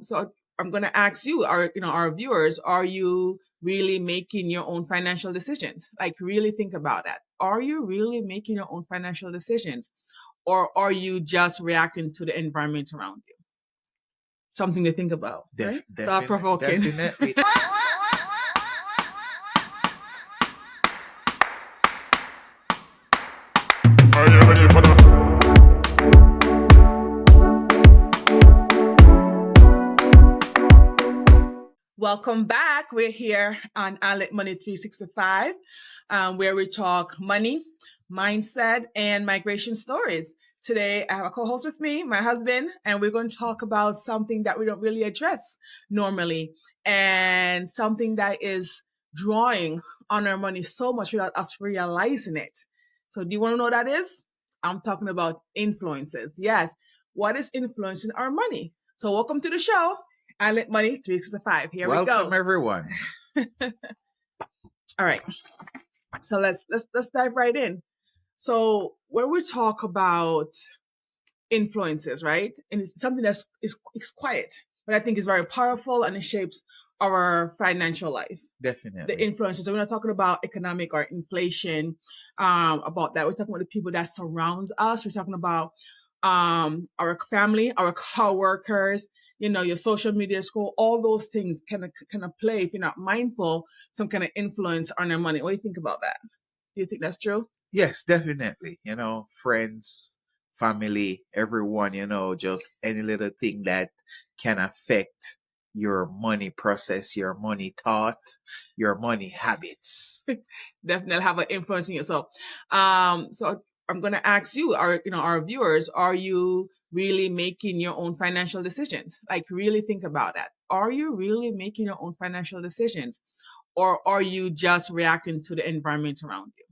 So I'm going to ask you, our viewers, are you really making your own financial decisions? Like, really think about that. Are you really making your own financial decisions, or are you just reacting to the environment around you? Something to think about, right? Thought provoking. Definitely. Are you ready for the Welcome back. We're here on Alec Money 365, where we talk money, mindset, and migration stories. Today, I have a co-host with me, my husband, and we're going to talk about something that we don't really address normally, and something that is drawing on our money so much without us realizing it. So do you want to know what that is? I'm talking about influences. Yes. What is influencing our money? So welcome to the show. Alec Money 365. Here we go. Welcome, everyone. All right. So let's dive right in. So when we talk about influences, right? And it's something that's it's quiet, but I think is very powerful, and it shapes our financial life. Definitely. The influences. So we're not talking about economic or inflation, about that. We're talking about the people that surrounds us. We're talking about our family, our coworkers, your social media scroll, all those things kind of play, if you're not mindful, some kind of influence on our money. What do you think about that? Do you think that's true? Yes, definitely. Friends, family, everyone, just any little thing that can affect your money process, your money thought, your money habits. Definitely have an influence in yourself. So I'm going to ask you, our viewers, are you really making your own financial decisions? Like, really think about that. Are you really making your own financial decisions, or are you just reacting to the environment around you?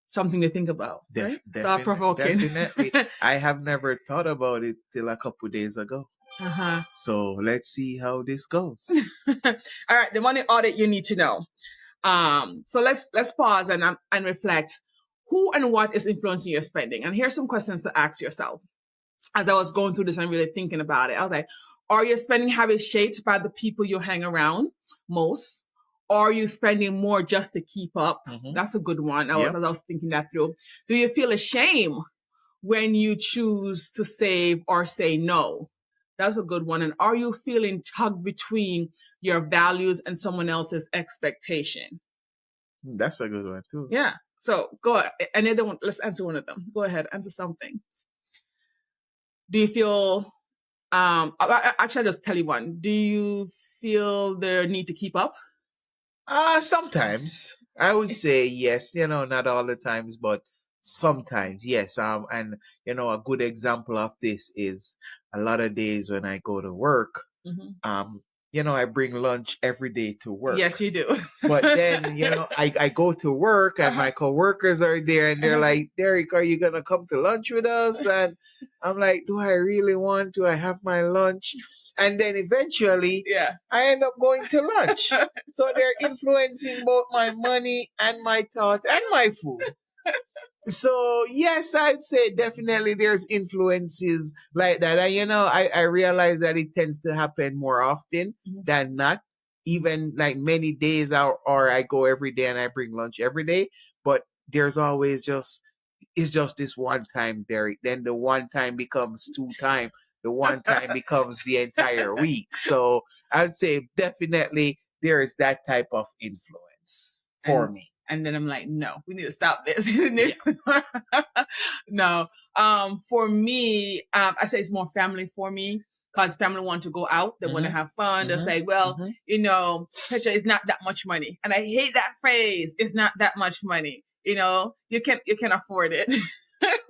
Something to think about, right? Thought provoking. Definitely. I have never thought about it till a couple days ago. Uh-huh. So let's see how this goes. All right, the money audit you need to know. So let's pause and reflect. Who and what is influencing your spending? And here's some questions to ask yourself. As I was going through this and really thinking about it, I was like, are your spending habits shaped by the people you hang around most? Are you spending more just to keep up? Mhm. That's a good one. Yep. As I was thinking that through. Do you feel ashamed when you choose to save or say no? That's a good one. And are you feeling tugged between your values and someone else's expectation? That's a good one too. Yeah. So go ahead. Another one. Let's answer one of them. Go ahead. Answer something. Do you feel, actually, I'll just tell you one. Do you feel the need to keep up? Sometimes I would say yes, not all the times, but sometimes yes. And a good example of this is a lot of days when I go to work. Mm-hmm. I bring lunch every day to work. Yes, you do. But then, I go to work and my coworkers are there and they're like, Derek, are you going to come to lunch with us? And I'm like, do I really want to? I have my lunch. And then eventually, Yeah. I end up going to lunch. So they're influencing both my money and my thoughts and my food. So yes, I'd say definitely there's influences like that. And I realize that it tends to happen more often than not. Even like many days or I go every day and I bring lunch every day. But there's always it's just this one time there. Then the one time becomes 2 time. The one time becomes the entire week. So I'd say definitely there is that type of influence for me. And then I'm like, no, we need to stop this. No. For me, I say it's more family for me, because family want to go out. They want to have fun. They'll say, well, Petra, is not that much money. And I hate that phrase. It's not that much money. You can afford it.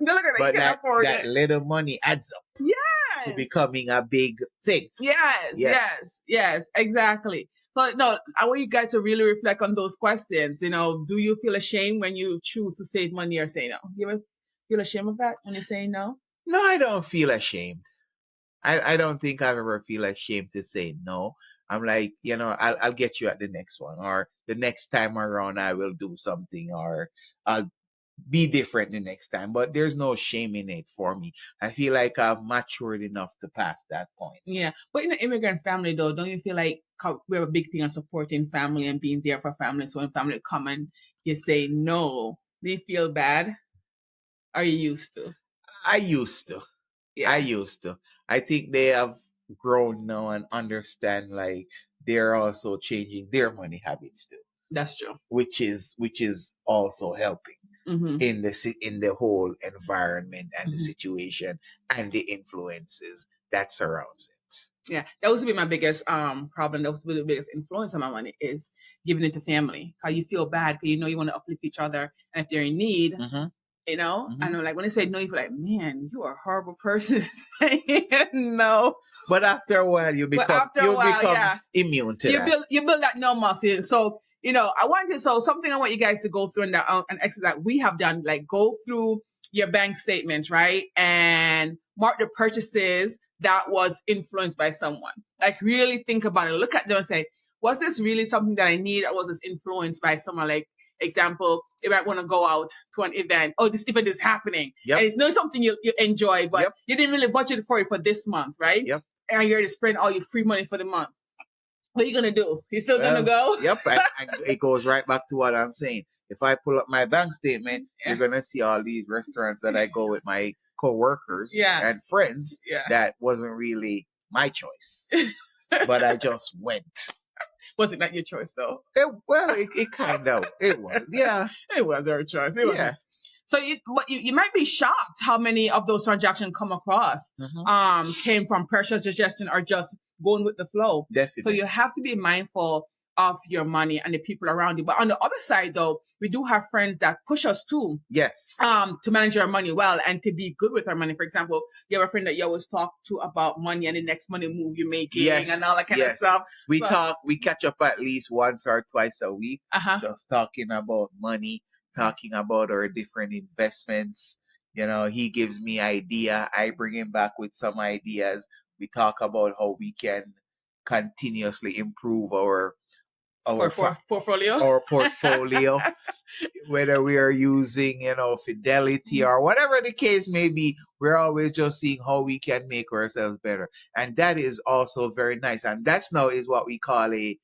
Look at But you can afford that it. little money adds up. Yes. To becoming a big thing. Yes, exactly. So no, I want you guys to really reflect on those questions. Do you feel ashamed when you choose to save money or say no? You ever feel ashamed of that when you say no? No, I don't feel ashamed. I don't think I've ever feel ashamed to say no. I'm like, I'll get you at the next one, or the next time around I will do something, or I'll be different the next time. But there's no shame in it for me. I feel like I've matured enough to pass that point. Yeah. But in an immigrant family, though, don't you feel like we have a big thing on supporting family and being there for family? So when family come and you say no, do you feel bad? Are you used to? I used to. Yeah. I used to. I think they have grown now and understand like they're also changing their money habits too, That's true. which is also helping Mm-hmm. in the whole environment and the Mhm. situation and the influences that surrounds it. Yeah, that was be my biggest problem. That was the biggest influence on my money is giving it to family. How you feel bad because you know you want to uplift each other, and if they're in need, Mhm. you know. Mhm. And I'm like, when they say no, you feel like, man, you are a horrible person saying no. But after a while, you But become after a while, yeah, immune to you that. build that no muscle. So something I want you guys to go through and that an exercise that we have done, like go through your bank statement, right, and mark the purchases that was influenced by someone. Like really think about it. Look at them and say, was this really something that I need, or was this influenced by someone? Like example, if I want to go out to an event, oh, this event is happening, Yep. and it's not something you enjoy, but Yep. you didn't really budget for it for this month, right? Yep. And you're to spend all your free money for the month. What are you gonna do? You still gonna go? Yep. And it goes right back to what I'm saying. If I pull up my bank statement, Yeah. you're gonna see all these restaurants that I go with my coworkers Yeah. and friends. Yeah. That wasn't really my choice, but I just went. Was it not your choice though? It kind of it was. Yeah. It was our choice. It Yeah. wasn't. So you might be shocked how many of those transactions come across Mhm. came from pressure suggestion or just going with the flow. Definitely. So you have to be mindful of your money and the people around you. But on the other side, though, we do have friends that push us too. Yes. To manage our money well and to be good with our money. For example, you have a friend that you always talk to about money and the next money move you're making and all that kind of stuff. We catch up at least once or twice a week, just talking about money, talking about our different investments. You know, he gives me idea, I bring him back with some ideas. We talk about how we can continuously improve our portfolio. Our portfolio, whether we are using, Fidelity or whatever the case may be, we're always just seeing how we can make ourselves better. And that is also very nice. And that's now is what we call a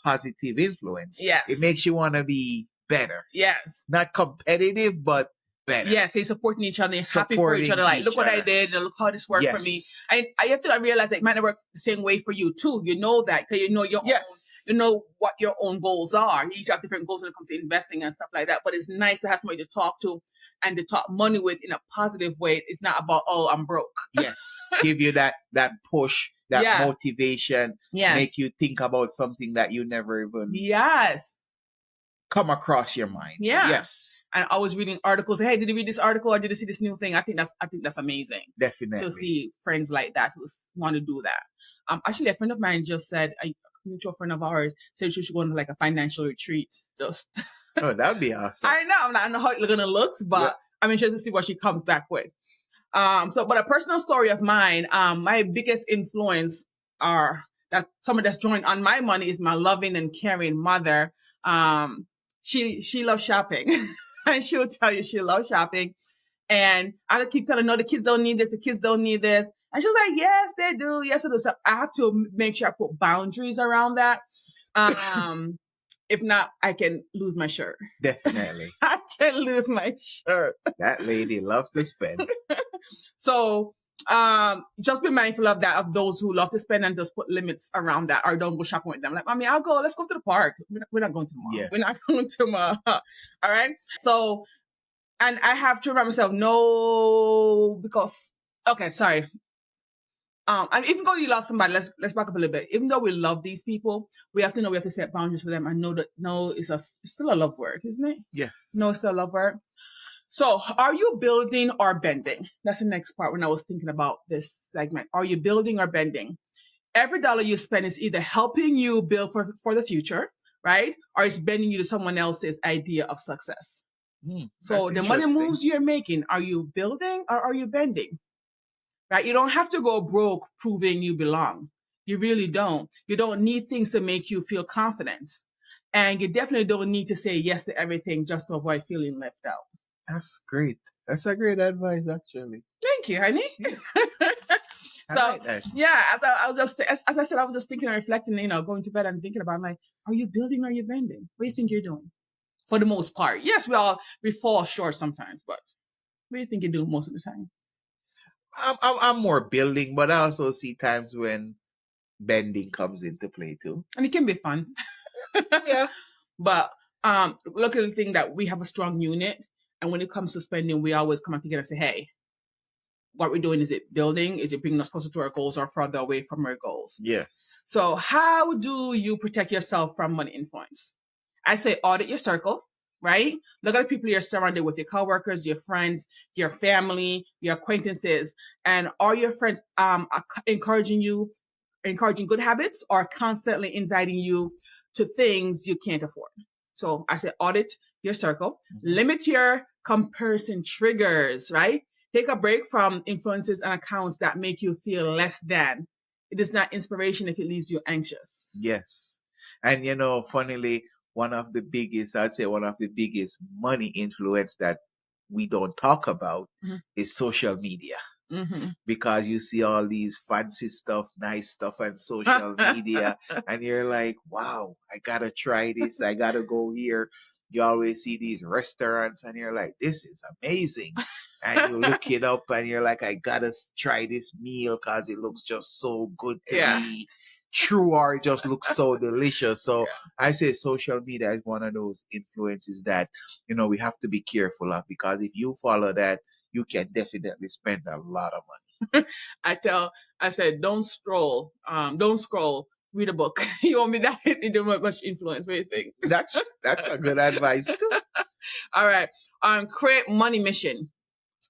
positive influence. Yes. It makes you want to be better. Yes. Not competitive, but better. Yeah, they're supporting each other, happy for each other. Like, look what I did, and look how this worked for me. I have to realize that it might not work the same way for you too. You know that because you know your own, you know what your own goals are. You each have different goals when it comes to investing and stuff like that. But it's nice to have somebody to talk to and to talk money with in a positive way. It's not about, oh, I'm broke. Yes, give you that push, that motivation, make you think about something that you never even come across your mind. Yeah. Yes. And I was reading articles. Hey, did you read this article or did you see this new thing? I think that's amazing. Definitely. To see friends like that who want to do that. Actually, a friend of mine just said, a mutual friend of ours said she should go on like a financial retreat. Just. Oh, that'd be awesome. I know. I don't know how it's gonna look, but I'm interested to see what she comes back with. But a personal story of mine. My biggest influence are that someone that's drawing on my money is my loving and caring mother. She loves shopping and she'll tell you she loves shopping. And I keep telling her, no, the kids don't need this. The kids don't need this. And she was like, yes, they do. Yes, they do. So I have to make sure I put boundaries around that. If not, I can lose my shirt. Definitely. I can lose my shirt. That lady loves to spend. So, just be mindful of that, of those who love to spend and just put limits around that or don't go shopping with them. Like, mommy, I'll go. Let's go to the park. We're not going to the mall. Yes. We're not going to the mall. All right. So, and I have to remind myself, no, because, okay, sorry. And even though you love somebody, let's back up a little bit. Even though we love these people, we have to know we have to set boundaries for them and know that no is it's still a love word, isn't it? Yes. No, it's still a love word. So are you building or bending? That's the next part when I was thinking about this segment. Are you building or bending? Every dollar you spend is either helping you build for the future, right? Or it's bending you to someone else's idea of success. So the money moves you're making, are you building or are you bending? Right? You don't have to go broke proving you belong. You really don't. You don't need things to make you feel confident. And you definitely don't need to say yes to everything just to avoid feeling left out. That's great. That's a great advice, actually. Thank you, honey. I So like that. yeah, I was just as I said, I was just thinking and reflecting, going to bed and thinking about like, are you building or are you bending? What do you think you're doing? For the most part. Yes, we fall short sometimes, but what do you think you do most of the time? I'm more building, but I also see times when bending comes into play too. And it can be fun. Yeah. But look at the thing that we have a strong unit, and when it comes to spending, we always come out together and say, hey, what we're doing, is it building? Is it bringing us closer to our goals or further away from our goals? Yes. So how do you protect yourself from money influence? I say audit your circle, right? Look at the people you're surrounded with, your coworkers, your friends, your family, your acquaintances, and are your friends encouraging good habits, or constantly inviting you to things you can't afford? So I say audit your circle, limit your comparison triggers, right? Take a break from influences and accounts that make you feel less than. It is not inspiration if it leaves you anxious. Yes. And funnily, I'd say one of the biggest money influence that we don't talk about is social media. Because you see all these fancy stuff, nice stuff on social media, and you're like, wow, I gotta try this. I gotta go here. You always see these restaurants and you're like, this is amazing. And you look it up and you're like, I gotta try this meal because it looks just so good to be true, or it just looks so delicious. So I say social media is one of those influences that, we have to be careful of, because if you follow that, you can definitely spend a lot of money. I said, don't scroll, read a book. You won't be that, it don't have much influence. What do you think? That's a good advice too. All right. Create money mission.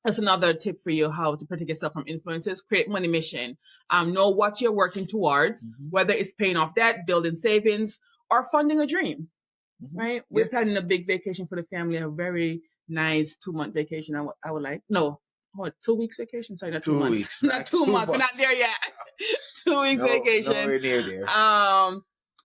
That's another tip for you, how to protect yourself from influences. Create money mission. Know what you're working towards, whether it's paying off debt, building savings, or funding a dream. Right? We're planning a big vacation for the family, a very nice 2-month vacation. I would like. No, 2 weeks vacation? Sorry, not 2 months. Weeks, not 2 months. We're not there yet. 2 weeks vacation. Nowhere near there.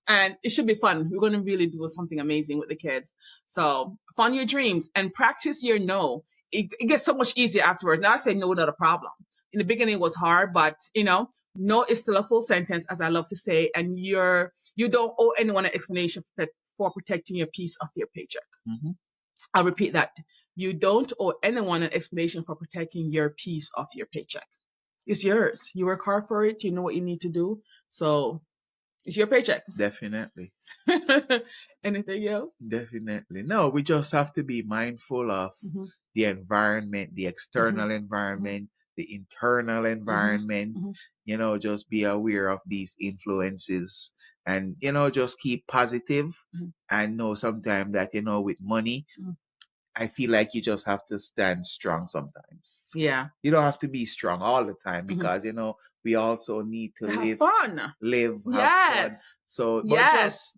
And it should be fun. We're going to really do something amazing with the kids. So fund your dreams and practice your no. It gets so much easier afterwards. Now I say no, not a problem. In the beginning it was hard, but no is still a full sentence, as I love to say, and you don't owe anyone an explanation for protecting your piece of your paycheck. I'll repeat that. You don't owe anyone an explanation for protecting your piece of your paycheck. It's yours. You work hard for it. You know what you need to do. So it's your paycheck. Definitely. Anything else? Definitely. No, we just have to be mindful of the environment, the external environment, the internal environment. Just be aware of these influences and, just keep positive and know sometimes that, with money, I feel like you just have to stand strong sometimes. Yeah. You don't have to be strong all the time because, we also need to live, have fun. Have fun. So, but just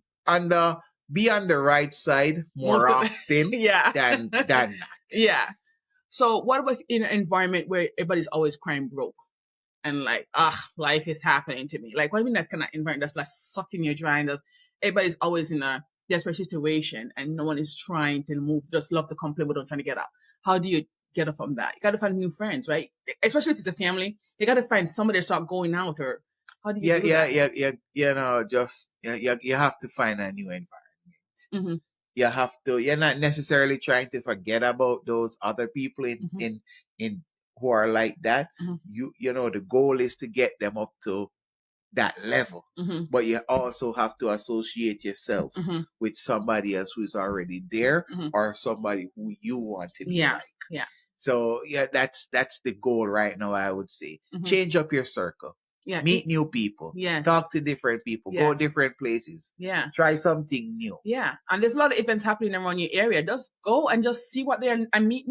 be on the right side more often than not. Yeah. So what about in an environment where everybody's always crying broke and like, life is happening to me? Like, what do you mean that kind of environment that's like sucking you dry, and everybody's always in a desperate situation and no one is trying to move, just love to complain but don't trying to get up? How do you get up from that? You got to find new friends, right? Especially if it's a family, you got to find somebody to start going out, or how do you do that? You have to find a new environment. You have to, you're not necessarily trying to forget about those other people in who are like that. The goal is to get them up to that level, but you also have to associate yourself with somebody else who's already there, or somebody who you want to be like. Yeah. So that's the goal right now, I would say. Change up your circle. Yeah. Meet new people. Yes. Talk to different people. Go different places. Yeah. Try something new. Yeah. And there's a lot of events happening around your area. Just go and just see what they're, and meet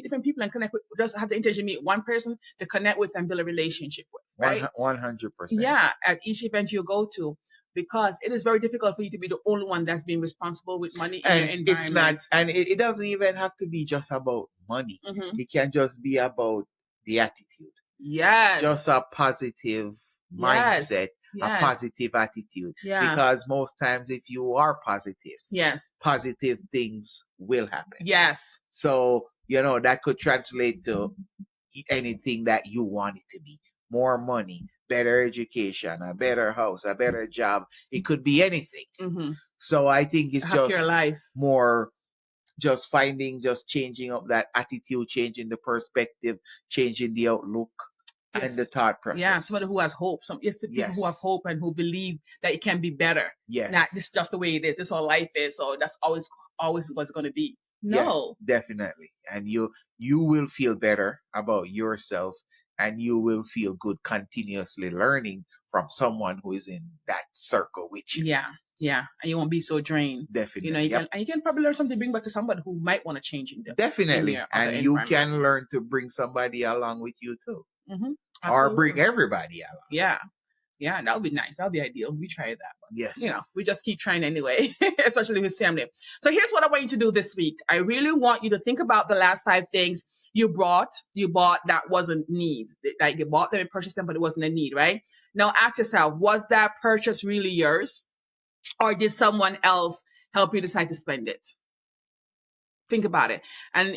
different people and connect with. Just have the intention to meet one person to connect with and build a relationship with. Right? 100%. Yeah. At each event you go to, because it is very difficult for you to be the only one that's being responsible with money in your environment. It's not, and it doesn't even have to be just about money. It can just be about the attitude. Yes. Just a positive mindset, a positive attitude. Yeah. Because most times if you are positive, positive things will happen. Yes. So, that could translate to anything that you want it to be. More money, better education, a better house, a better job. It could be anything. Mm-hmm. So I think it's Happier just life. more just changing up that attitude, changing the perspective, changing the outlook and Yes. the thought process. Yeah, somebody who has hope. It's the people who have Yes. hope and who believe that it can be better. Yes. Not this is just the way it is. This is how life is. So that's always what's going to be. No. Yes, definitely. And you will feel better about yourself, and you will feel good continuously learning from someone who is in that circle with you. Yeah. Yeah. And you won't be so drained. Definitely. You can probably learn something, bring back to somebody who might want to change in Definitely. your And other you environment. can learn to bring somebody along with you too. Mm-hmm. Or bring everybody along. Yeah. Yeah, that would be nice. That would be ideal. We try that. But, yes. We just keep trying anyway, especially with his family. So here's what I want you to do this week. I really want you to think about the last 5 things you bought that wasn't needs. Like you bought them and purchased them, but it wasn't a need, right? Now ask yourself, was that purchase really yours? Or did someone else help you decide to spend it? Think about it. And,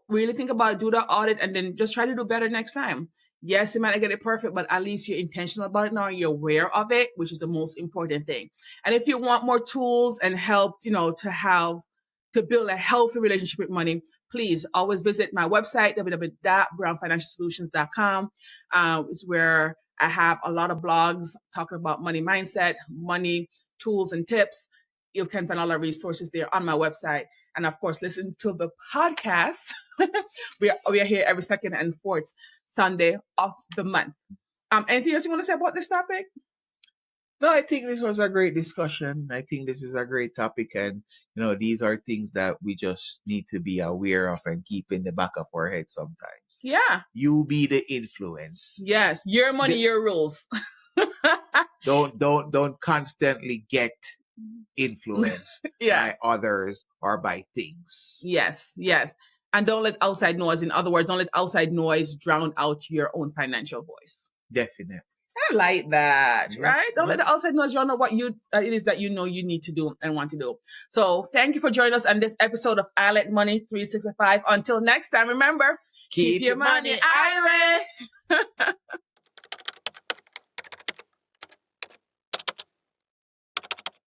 really think about it, do the audit, and then just try to do better next time. Yes, you might not get it perfect, but at least you're intentional about it now. You're aware of it, which is the most important thing. And if you want more tools and help, to build a healthy relationship with money, please always visit my website, www.brownfinancialsolutions.com. It's where I have a lot of blogs talking about money mindset, money tools and tips. You can find all our resources there on my website. And of course, listen to the podcast. we are here every second and fourth Sunday of the month. Anything else you want to say about this topic? No, I think this was a great discussion. I think this is a great topic, and these are things that we just need to be aware of and keep in the back of our head sometimes. Yeah. You be the influence. Yes, your money, your rules. Don't constantly get influenced by others or by things. Yes. And don't let outside noise, in other words, don't let outside noise drown out your own financial voice. Definitely. I like that, right? Don't let the outside noise drown out what it is that you need to do and want to do. So thank you for joining us on this episode of I Let Money 365. Until next time, remember, keep your money irate.